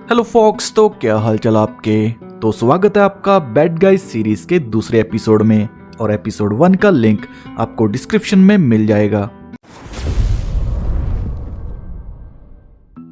Hello fox, तो क्या हालचाल आपके। तो स्वागत है आपका बैड गाइज सीरीज के दूसरे एपिसोड में, और एपिसोड 1 का लिंक आपको डिस्क्रिप्शन में मिल जाएगा।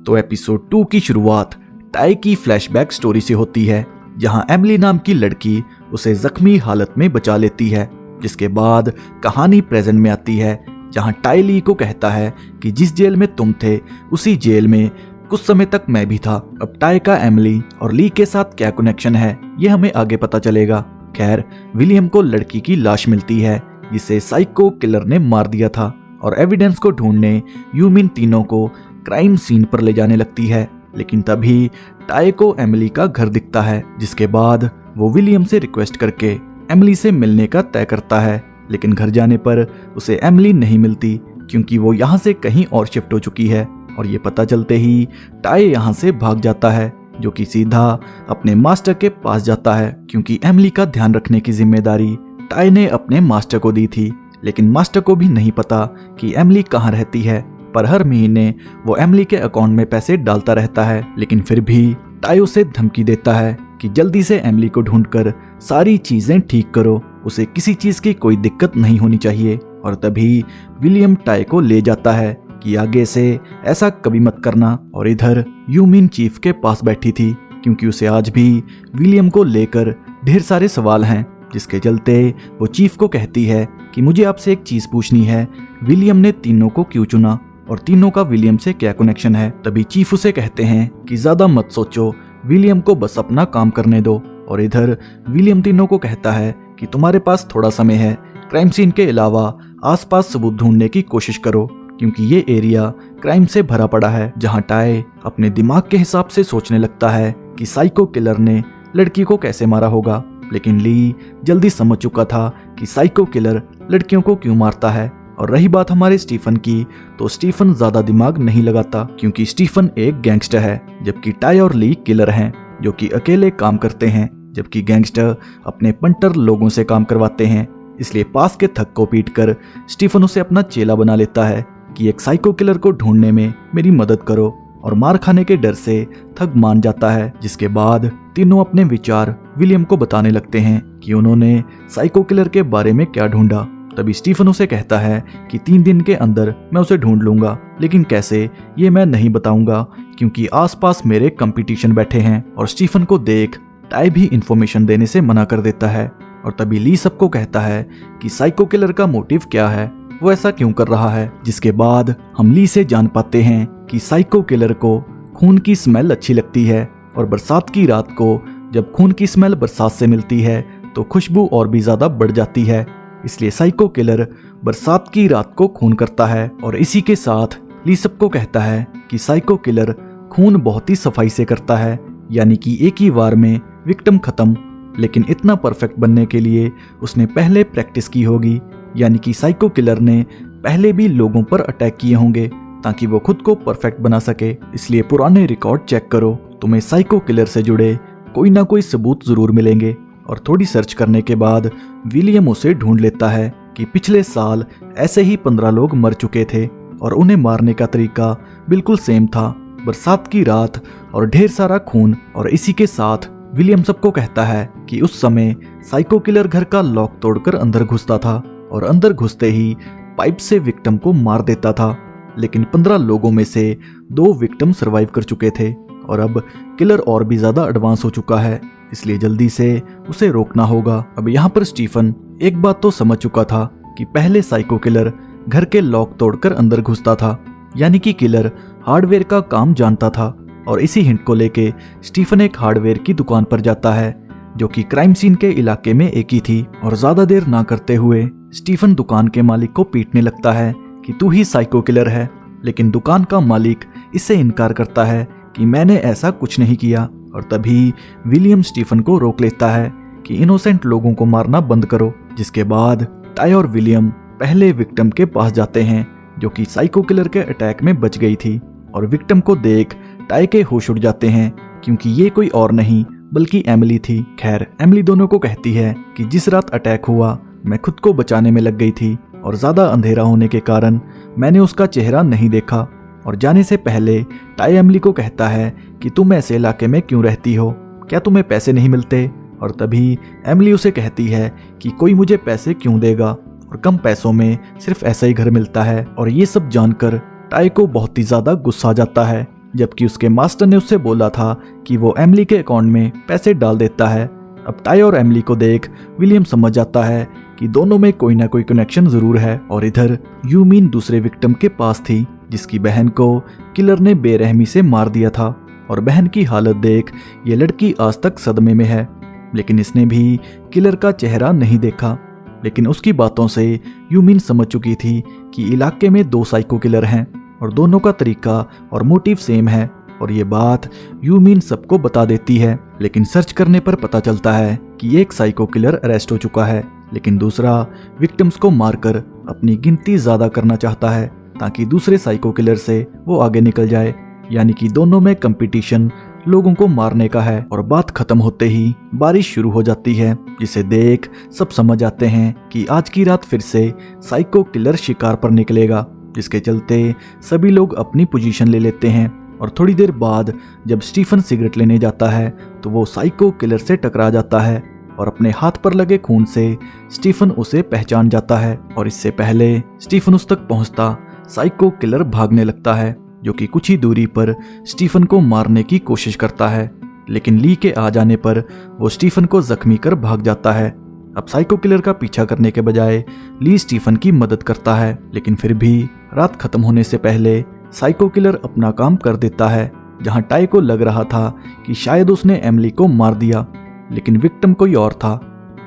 तो एपिसोड 2 की शुरुआत टाई की फ्लैशबैक स्टोरी से होती है, जहां एमिली नाम की लड़की उसे जख्मी हालत में बचा लेती है। जिसके बाद कहानी प्रेजेंट में आती है, जहां टाई ली को कहता है कि जिस जेल में तुम थे उसी जेल में कुछ समय तक मैं भी था। अब टाई का एमिली और ली के साथ क्या कनेक्शन है, ये हमें आगे पता चलेगा। खैर, विलियम को लड़की की लाश मिलती है जिसे साइको किलर ने मार दिया था, और एविडेंस को ढूंढने यूमिन तीनों को क्राइम सीन पर ले जाने लगती है। लेकिन तभी टाई को एमिली का घर दिखता है, जिसके बाद वो विलियम से रिक्वेस्ट करके एमिली से मिलने का तय करता है। लेकिन घर जाने पर उसे एमिली नहीं मिलती, क्योंकि वो यहाँ से कहीं और शिफ्ट हो चुकी है। और ये पता चलते ही टाई यहाँ से भाग जाता है, जो कि सीधा अपने मास्टर के पास जाता है, क्योंकि एमिली का ध्यान रखने की जिम्मेदारी टाई ने अपने मास्टर को दी थी। लेकिन मास्टर को भी नहीं पता कि एमिली कहाँ रहती है, पर हर महीने वो एमिली के अकाउंट में पैसे डालता रहता है। लेकिन फिर भी टाई उसे धमकी देता है कि जल्दी से एमिली को ढूंढकर सारी चीजें ठीक करो, उसे किसी चीज की कोई दिक्कत नहीं होनी चाहिए। और तभी विलियम टाई को ले जाता है कि आगे से ऐसा कभी मत करना। और इधर यूमिन चीफ के पास बैठी थी, क्योंकि उसे आज भी विलियम को लेकर ढेर सारे सवाल हैं, जिसके चलते वो चीफ को कहती है कि मुझे आपसे एक चीज पूछनी है, विलियम ने तीनों को क्यों चुना और तीनों का विलियम से क्या कनेक्शन है। तभी चीफ उसे कहते हैं कि ज्यादा मत सोचो, विलियम को बस अपना काम करने दो। और इधर विलियम तीनों को कहता है कि तुम्हारे पास थोड़ा समय है, क्राइम सीन के अलावा आसपास सबूत ढूंढने की कोशिश करो, क्योंकि ये एरिया क्राइम से भरा पड़ा है। जहां टाई अपने दिमाग के हिसाब से सोचने लगता है कि साइको किलर ने लड़की को कैसे मारा होगा। लेकिन ली जल्दी समझ चुका था कि साइको किलर लड़कियों को क्यों मारता है। और रही बात हमारे स्टीफन की, तो स्टीफन ज्यादा दिमाग नहीं लगाता, क्योंकि स्टीफन एक गैंगस्टर है, जबकि टाई और ली किलर हैं जो कि अकेले काम करते हैं, जबकि गैंगस्टर अपने पंटर लोगों से काम करवाते हैं। इसलिए पास के थक को पीटकर स्टीफन उसे अपना चेला बना लेता है कि एक साइको किलर को ढूंढने में मेरी मदद करो। और मार खाने के डर से थक मान जाता है। जिसके बाद तीनों अपने विचार विलियम को बताने लगते हैं कि उन्होंने साइको किलर के बारे में क्या ढूंढा। तभी स्टीफन उसे कहता है कि 3 दिन के अंदर मैं उसे ढूंढ लूंगा, लेकिन कैसे ये मैं नहीं बताऊंगा, क्योंकि आसपास मेरे कंपटीशन बैठे हैं। और स्टीफन को देख टाई भी इंफॉर्मेशन देने से मना कर देता है। और तभी ली सबको कहता है कि साइको किलर का मोटिव क्या है, वो ऐसा क्यों कर रहा है। जिसके बाद हम ली से जान पाते हैं कि साइको किलर को खून की स्मेल अच्छी लगती है, और बरसात की रात को जब खून की स्मेल बरसात से मिलती है तो खुशबू और भी ज्यादा बढ़ जाती है। इसलिए साइको किलर बरसात की रात को खून करता है। और इसी के साथ ली सबको कहता है कि साइको किलर खून बहुत ही सफाई से करता है, यानी कि एक ही बार में विक्टिम खत्म। लेकिन इतना परफेक्ट बनने के लिए उसने पहले प्रैक्टिस की होगी, यानी कि साइको किलर ने पहले भी लोगों पर अटैक किए होंगे ताकि वो खुद को परफेक्ट बना सके। इसलिए पुराने रिकॉर्ड चेक करो, तुम्हें साइको किलर से जुड़े कोई ना कोई सबूत जरूर मिलेंगे। और थोड़ी सर्च करने के बाद विलियम उसे ढूंढ लेता है कि पिछले साल ऐसे ही 15 लोग मर चुके थे, और उन्हें मारने का तरीका बिल्कुल सेम था, बरसात की रात और ढेर सारा खून। और इसी के साथ विलियम सबको कहता है कि उस समय साइको किलर घर का लॉक तोड़कर अंदर घुसता था, और अंदर घुसते ही पाइप से विक्टिम को मार देता था। लेकिन 15 लोगों में से 2 विक्टिम सरवाइव कर चुके थे, और अब किलर और भी ज्यादा एडवांस हो चुका है, इसलिए जल्दी से उसे रोकना होगा। अब यहाँ पर स्टीफन एक बात तो समझ चुका था कि पहले साइको किलर घर के लॉक तोड़कर अंदर घुसता था, यानी कि किलर हार्डवेयर का काम जानता था। और इसी हिंट को लेके स्टीफन एक हार्डवेयर की दुकान पर जाता है, जो कि क्राइम सीन के इलाके में एक ही थी। और ज्यादा देर ना करते हुए स्टीफन दुकान के मालिक को पीटने लगता है कि तू ही साइको किलर है। लेकिन दुकान का मालिक इससे इनकार करता है कि मैंने ऐसा कुछ नहीं किया। और तभी विलियम स्टीफन को रोक लेता है कि इनोसेंट लोगों को मारना बंद करो। जिसके बाद टाई और विलियम पहले विक्टिम के पास जाते हैं, जो कि साइको किलर के अटैक में बच गई थी। और विक्टिम को देख टाई के होश उड़ जाते हैं, क्योंकि ये कोई और नहीं बल्कि एमिली थी। खैर, एमिली दोनों को कहती है कि जिस रात अटैक हुआ मैं खुद को बचाने में लग गई थी, और ज्यादा अंधेरा होने के कारण मैंने उसका चेहरा नहीं देखा। और जाने से पहले टाई एमिली को कहता है कि तुम ऐसे इलाके में क्यों रहती हो, क्या तुम्हें पैसे नहीं मिलते। और तभी एमिली उसे कहती है कि कोई मुझे पैसे क्यों देगा और कम पैसों में सिर्फ ऐसा ही घर मिलता है। और ये सब जानकर टाई को बहुत ही ज्यादा गुस्सा आ जाता है, जबकि उसके मास्टर ने उससे बोला था कि वो एमिली के अकाउंट में पैसे डाल देता है। अब टाई और एमिली को देख विलियम समझ जाता है कि दोनों में कोई ना कोई कनेक्शन जरूर है। और इधर यूमीन दूसरे विक्टिम के पास थी, जिसकी बहन को किलर ने बेरहमी से मार दिया था। और बहन की हालत देख ये लड़की आज तक सदमे में है, लेकिन इसने भी किलर का चेहरा नहीं देखा। लेकिन उसकी बातों से यूमीन समझ चुकी थी कि इलाके में 2 साइको किलर हैं और दोनों का तरीका और मोटिव सेम है। और ये बात यूमीन सबको बता देती है, लेकिन सर्च करने पर पता चलता है कि एक साइको किलर अरेस्ट हो चुका है, लेकिन दूसरा विक्टिम्स को मारकर अपनी गिनती ज्यादा करना चाहता है ताकि दूसरे साइको किलर से वो आगे निकल जाए। यानी कि दोनों में कंपटीशन लोगों को मारने का है। और बात खत्म होते ही बारिश शुरू हो जाती है, जिसे देख सब समझ आते हैं कि आज की रात फिर से साइको किलर शिकार पर निकलेगा, जिसके चलते सभी लोग अपनी पोजीशन ले लेते हैं। और थोड़ी देर बाद जब स्टीफन सिगरेट लेने जाता है तो वो साइको किलर से टकरा जाता है और अपने हाथ पर लगे खून से स्टीफन उसे पहचान जाता है। और इससे पहले स्टीफन उस तक पहुंचता साइको किलर भागने लगता है, जो कि कुछ ही दूरी पर स्टीफन को मारने की कोशिश करता है। लेकिन ली के आ जाने पर वो स्टीफन को जख्मी कर भाग जाता है। अब साइको किलर का पीछा करने के बजाय ली स्टीफन की मदद करता है, लेकिन फिर भी रात खत्म होने से पहले साइको किलर अपना काम कर देता है। जहां टाई को लग रहा था कि शायद उसने एमिली को मार दिया, लेकिन विक्टिम कोई और था।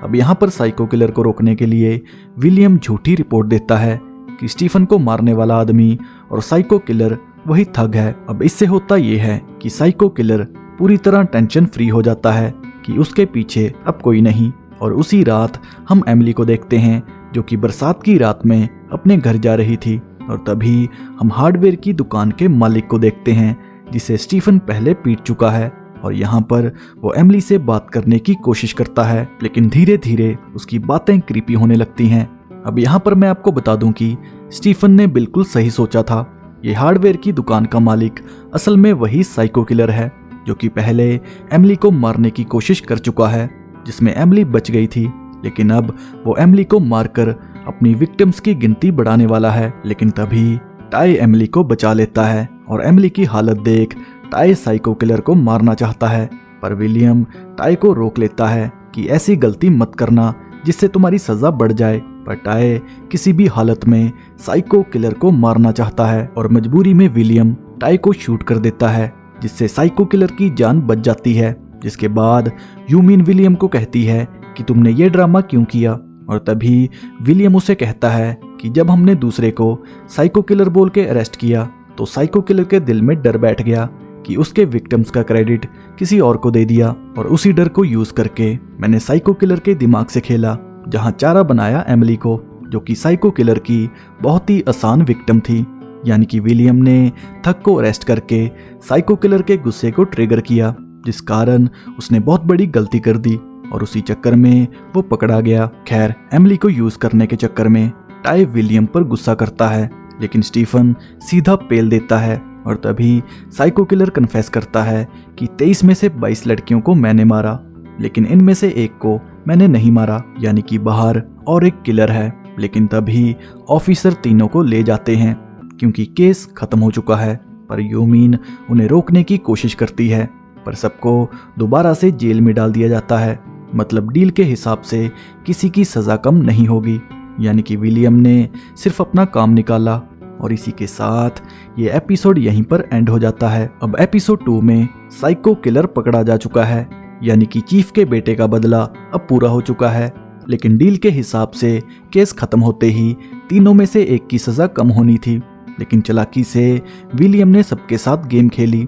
अब यहाँ पर साइको किलर को रोकने के लिए विलियम झूठी रिपोर्ट देता है कि स्टीफन को मारने वाला आदमी और साइको किलर वही थग है। अब इससे होता यह है कि साइको किलर पूरी तरह टेंशन फ्री हो जाता है कि उसके पीछे अब कोई नहीं। और उसी रात हम एमिली को देखते हैं, जो कि बरसात की रात में अपने घर जा रही थी। और तभी हम हार्डवेयर की दुकान के मालिक को देखते हैं, जिसे स्टीफन पहले पीट चुका है। और यहाँ पर वो एमिली से बात करने की कोशिश करता है, लेकिन धीरे धीरे उसकी बातें क्रीपी होने लगती हैं। अब यहाँ पर मैं आपको बता दूं कि स्टीफन ने बिल्कुल सही सोचा था। ये हार्डवेयर की दुकान का मालिक असल में वही साइको किलर है, जो कि पहले एमिली को मारने की कोशिश कर चुका है, जिसमें एमिली बच गई थी। लेकिन अब वो एमिली को मारकर अपनी विक्टिम्स की गिनती बढ़ाने वाला है। लेकिन तभी टाई एमिली को बचा लेता है और एमिली की हालत देख टाई साइको किलर को मारना चाहता है, पर विलियम टाई को रोक लेता है कि ऐसी गलती मत करना जिससे तुम्हारी सजा बढ़ जाए। पर टाई किसी भी हालत में साइको किलर को मारना चाहता है और मजबूरी में विलियम टाई को शूट कर देता है, जिससे साइको किलर की जान बच जाती है। जिसके बाद यूमीन विलियम को कहती है कि तुमने ये ड्रामा क्यों किया। और तभी विलियम उसे कहता है कि जब हमने दूसरे को साइको किलर बोल के अरेस्ट किया तो साइको किलर के दिल में डर बैठ गया कि उसके विक्टिम्स का क्रेडिट किसी और को दे दिया। और उसी डर को यूज करके मैंने साइको किलर के दिमाग से खेला, जहां चारा बनाया एमिली को, जो कि साइको किलर की बहुत ही आसान विक्टिम थी। यानी कि विलियम ने थक को अरेस्ट करके साइको किलर के गुस्से को ट्रिगर किया, जिस कारण उसने बहुत बड़ी गलती कर दी और उसी चक्कर में वो पकड़ा गया। खैर, एमिली को यूज करने के चक्कर में टाई विलियम पर गुस्सा करता है, लेकिन स्टीफन सीधा पेल देता है। और तभी साइको किलर कन्फेस करता है कि 23 में से 22 लड़कियों को मैंने मारा, लेकिन इनमें से एक को मैंने नहीं मारा, यानी कि बाहर और एक किलर है। लेकिन तभी ऑफिसर तीनों को ले जाते हैं क्योंकि केस खत्म हो चुका है। पर यूमीन उन्हें रोकने की कोशिश करती है, पर सबको दोबारा से जेल में डाल दिया जाता है। मतलब डील के हिसाब से किसी की सजा कम नहीं होगी। यानी कि विलियम ने सिर्फ अपना काम निकाला। और इसी के साथ ये एपिसोड यहीं पर एंड हो जाता है। अब एपिसोड 2 में साइको किलर पकड़ा जा चुका है, यानी कि चीफ के बेटे का बदला अब पूरा हो चुका है। लेकिन डील के हिसाब से केस खत्म होते ही तीनों में से एक की सजा कम होनी थी, लेकिन चालाकी से विलियम ने सबके साथ गेम खेली।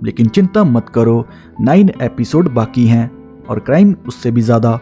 लेकिन चिंता मत करो, 9 एपिसोड बाकी हैं और क्राइम उससे भी ज्यादा।